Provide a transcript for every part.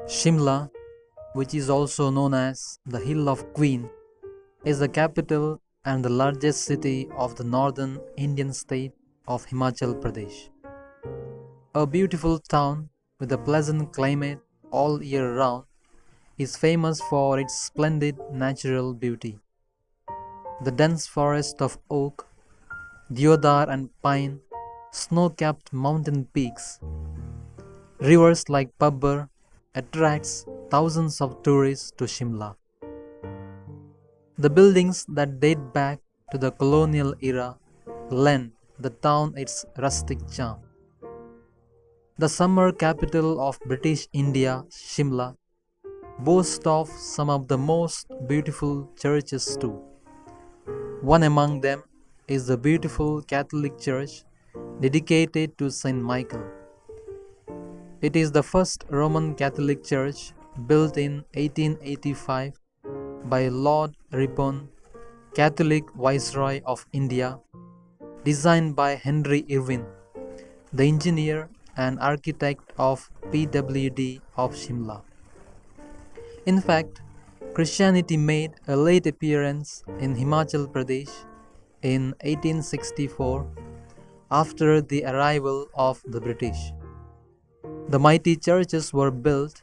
Shimla, which is also known as the Hill of Queen, is the capital and the largest city of the northern Indian state of Himachal Pradesh. A beautiful town with a pleasant climate all year round is famous for its splendid natural beauty. The dense forest of oak, deodar and pine, snow-capped mountain peaks, rivers like Pabbar attracts thousands of tourists to Shimla. The buildings that date back to the colonial era lend the town its rustic charm. The summer capital of British India, Shimla, boasts of some of the most beautiful churches too. One among them is the beautiful Catholic church dedicated to Saint Michael. It is the first Roman Catholic church built in 1885 by Lord Ripon, Catholic Viceroy of India, designed by Henry Irwin, the engineer and architect of PWD of Shimla. In fact, Christianity made a late appearance in Himachal Pradesh in 1864 after the arrival of the British. The mighty churches were built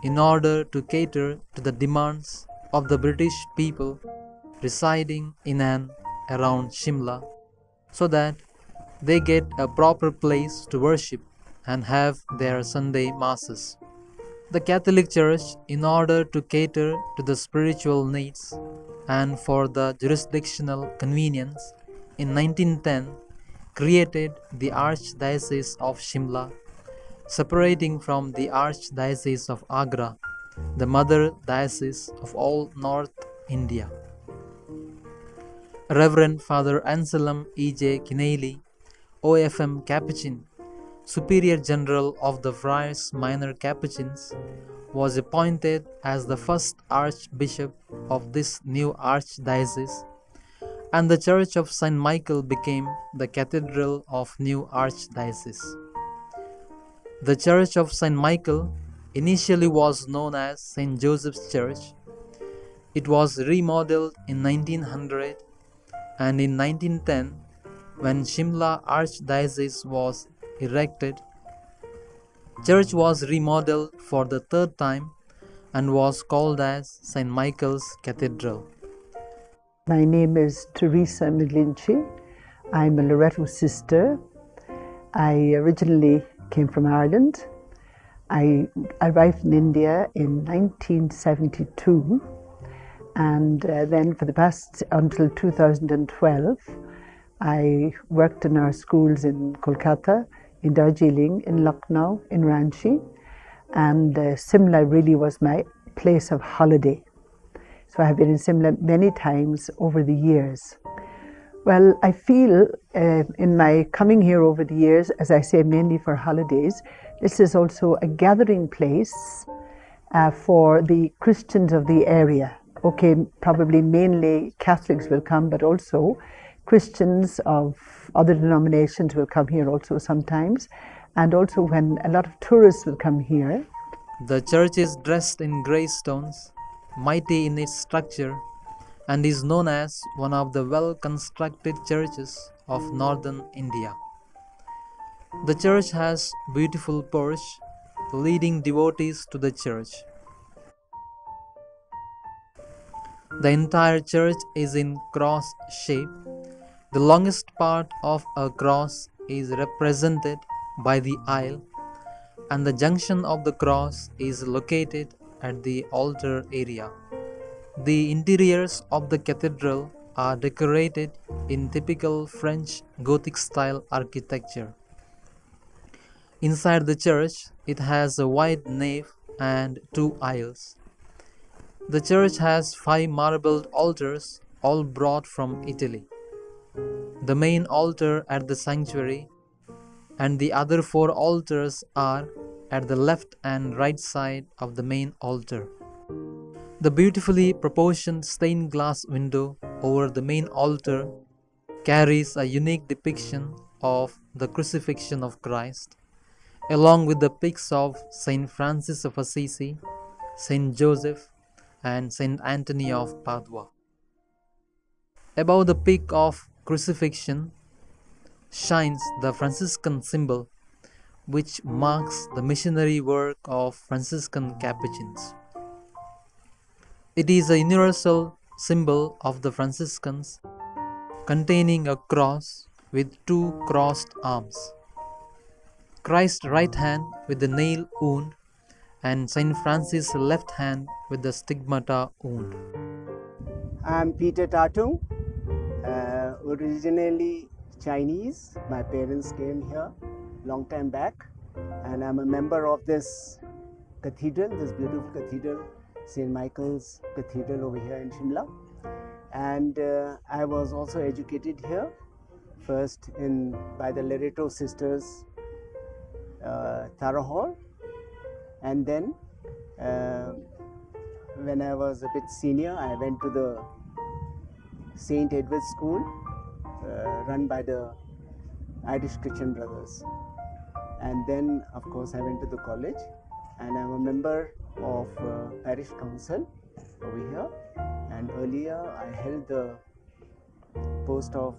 in order to cater to the demands of the British people residing in and around Shimla so that they get a proper place to worship and have their Sunday masses. The Catholic Church, in order to cater to the spiritual needs and for the jurisdictional convenience, in 1910 created the Archdiocese of Shimla, separating from the Archdiocese of Agra, the mother diocese of all North India. Reverend Father Anselm E.J. Kinnally, OFM Capuchin, Superior General of the Friars Minor Capuchins, was appointed as the first Archbishop of this new Archdiocese, and the Church of St. Michael became the Cathedral of new Archdiocese. The Church of St. Michael initially was known as St. Joseph's Church. It was remodeled in 1900, and in 1910, when Shimla Archdiocese was erected, church was remodeled for the third time and was called as St. Michael's Cathedral. My name is Teresa Mcglinchey. I'm a Loretto sister. I originally came from Ireland. I arrived in India in 1972, and then for the past until 2012 I worked in our schools in Kolkata, in Darjeeling, in Lucknow, in Ranchi, and Shimla really was my place of holiday. So I have been in Shimla many times over the years. Well, I feel in my coming here over the years, as I say, mainly for holidays, this is also a gathering place for the Christians of the area. Okay, probably mainly Catholics will come, but also Christians of other denominations will come here also sometimes, and also when a lot of tourists will come here. The church is dressed in grey stones, mighty in its structure, and is known as one of the well-constructed churches of northern India. The church has beautiful porch leading devotees to the church. The entire church is in cross shape. The longest part of a cross is represented by the aisle, and the junction of the cross is located at the altar area. The interiors of the cathedral are decorated in typical French Gothic style architecture. Inside the church, it has a wide nave and 2 aisles. The church has 5 marbled altars, all brought from Italy. The main altar at the sanctuary and the other 4 altars are at the left and right side of the main altar. The beautifully proportioned stained glass window over the main altar carries a unique depiction of the crucifixion of Christ, along with the pics of Saint Francis of Assisi, Saint Joseph, and Saint Anthony of Padua. Above the peak of crucifixion shines the Franciscan symbol, which marks the missionary work of Franciscan capuchins. It is a universal symbol of the Franciscans, containing a cross with two crossed arms, Christ's right hand with the nail wound, and Saint Francis' left hand with the stigmata wound. I'm Peter Tatung, originally Chinese. My parents came here long time back, and I'm a member of this cathedral, this beautiful cathedral, St. Michael's Cathedral over here in Shimla. And I was also educated here, first by the Loreto sisters, Tara Hall, and then when I was a bit senior, I went to the St. Edward's School, run by the Irish Christian Brothers. And then, of course, I went to the college, and I'm a member of Parish Council over here. And earlier, I held the post of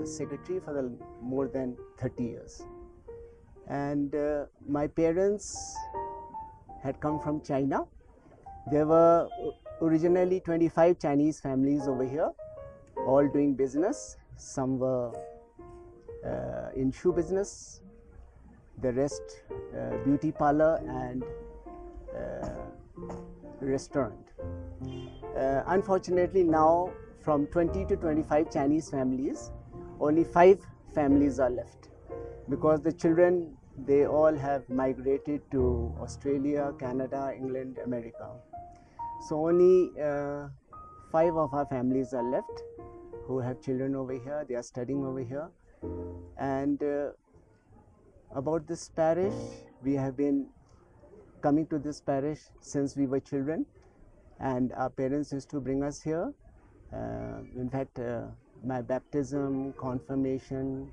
secretary for more than 30 years. And my parents had come from China. There were originally 25 Chinese families over here, all doing business. Some were in shoe business, the rest beauty parlor and restaurant. Unfortunately, now from 20 to 25 Chinese families, only 5 families are left, because the children, they all have migrated to Australia, Canada, England, America. So only 5 of our families are left who have children over here. They are studying over here. And about this parish, we have been coming to this parish since we were children, and our parents used to bring us here. In fact, my baptism, confirmation,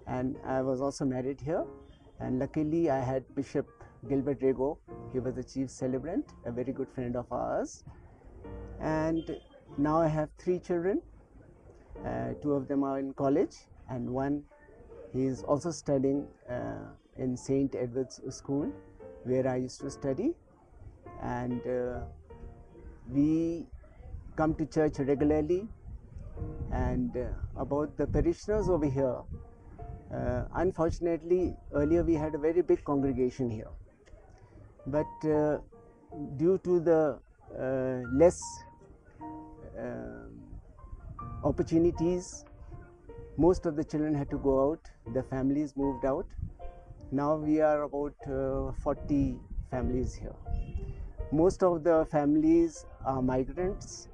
and I was also married here. And luckily, I had Bishop Gilbert Rego. He was the chief celebrant, a very good friend of ours. And now I have 3 children. 2 of them are in college, and one, he is also studying in St. Edward's School, where I used to study. And we come to church regularly. And about the parishioners over here, unfortunately, earlier we had a very big congregation here, but due to the less opportunities, most of the children had to go out, the families moved out. Now we are about 40 families here. Most of the families are migrants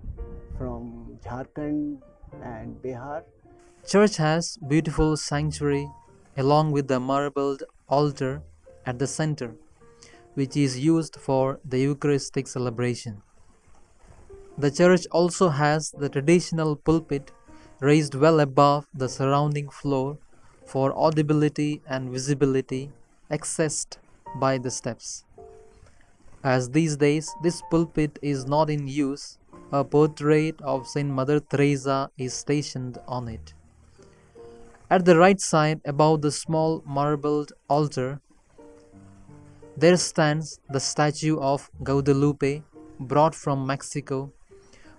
from Jharkhand and Bihar. Church has beautiful sanctuary along with the marbled altar at the center, which is used for the Eucharistic celebration. The church also has the traditional pulpit raised well above the surrounding floor for audibility and visibility, accessed by the steps. As these days this pulpit is not in use, a portrait of Saint Mother Teresa is stationed on it. At the right side, above the small marbled altar, there stands the statue of Guadalupe, brought from Mexico,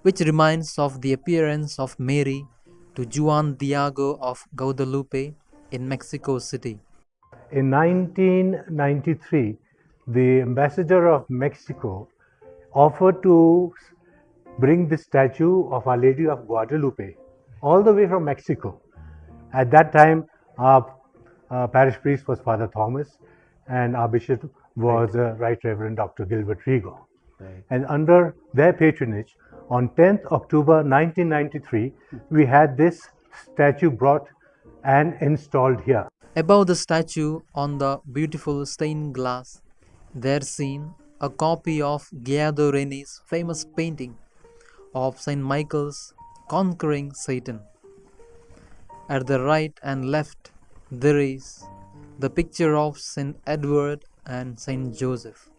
which reminds of the appearance of Mary to Juan Diego of Guadalupe in Mexico City. In 1993, the ambassador of Mexico offered to bring the statue of Our Lady of Guadalupe all the way from Mexico. At that time, our parish priest was Father Thomas, and our bishop was Right Reverend Dr. Gilbert Rego. Right. And under their patronage, on 10th October 1993, we had this statue brought and installed here. Above the statue, on the beautiful stained glass, there seen a copy of Guido Reni's famous painting of Saint Michael's conquering Satan. At the right and left, there is the picture of Saint Edward and Saint Joseph.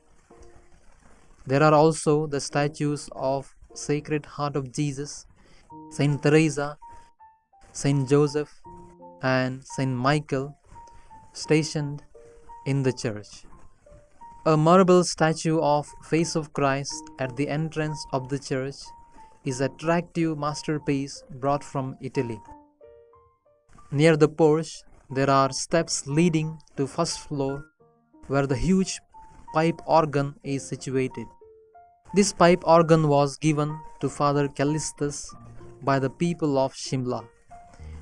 There are also the statues of Sacred Heart of Jesus, Saint Teresa, Saint Joseph, and Saint Michael stationed in the church. A marble statue of Face of Christ at the entrance of the church is an attractive masterpiece brought from Italy. Near the porch, there are steps leading to first floor where the huge pipe organ is situated. This pipe organ was given to Father Callistus by the people of Shimla.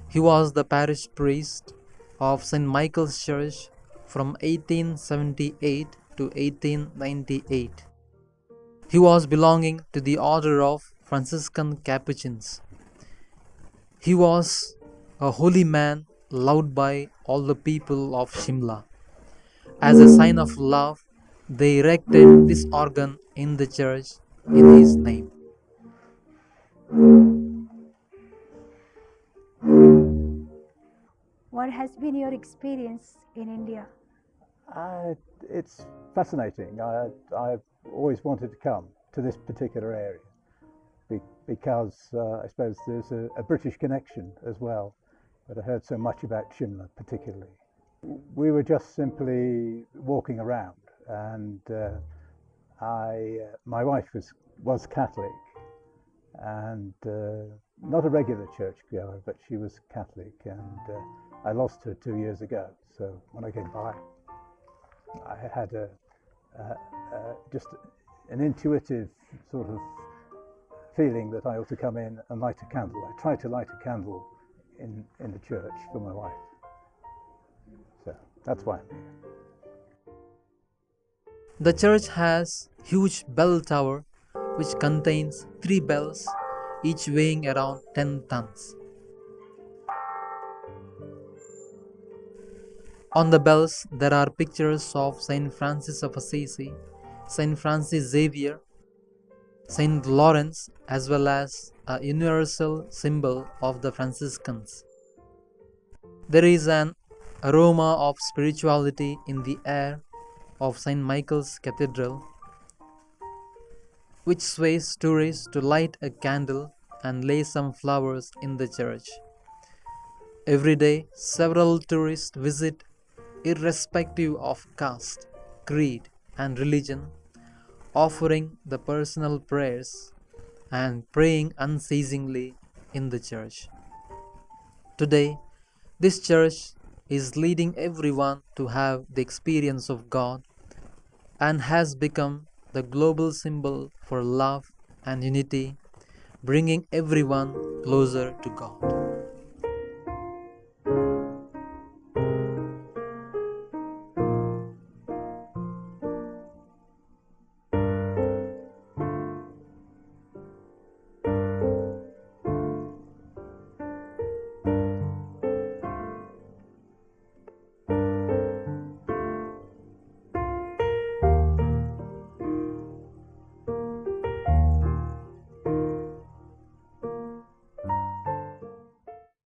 He was the parish priest of St. Michael's Church from 1878 to 1898. He was belonging to the order of Franciscan capuchins. He was a holy man loved by all the people of Shimla. As a sign of love, they erected this organ in the church in his name. What has been your experience in India? It's fascinating. I've always wanted to come to this particular area because I suppose there's a British connection as well, but I heard so much about Shimla particularly. We were just simply walking around, and my wife was Catholic, and not a regular churchgoer, but she was Catholic, and I lost her 2 years ago. So when I came by, I had just an intuitive sort of feeling that I ought to come in and light a candle. I tried to light a candle in the church for my wife. So that's why I'm here. The church has a huge bell tower which contains 3 bells, each weighing around 10 tons. On the bells, there are pictures of Saint Francis of Assisi, Saint Francis Xavier, Saint Lawrence, as well as a universal symbol of the Franciscans. There is an aroma of spirituality in the air of St. Michael's Cathedral, which sways tourists to light a candle and lay some flowers in the church. Every day, several tourists visit irrespective of caste, creed, and religion, offering the personal prayers and praying unceasingly in the church. Today, this church is leading everyone to have the experience of God and has become the global symbol for love and unity, bringing everyone closer to God.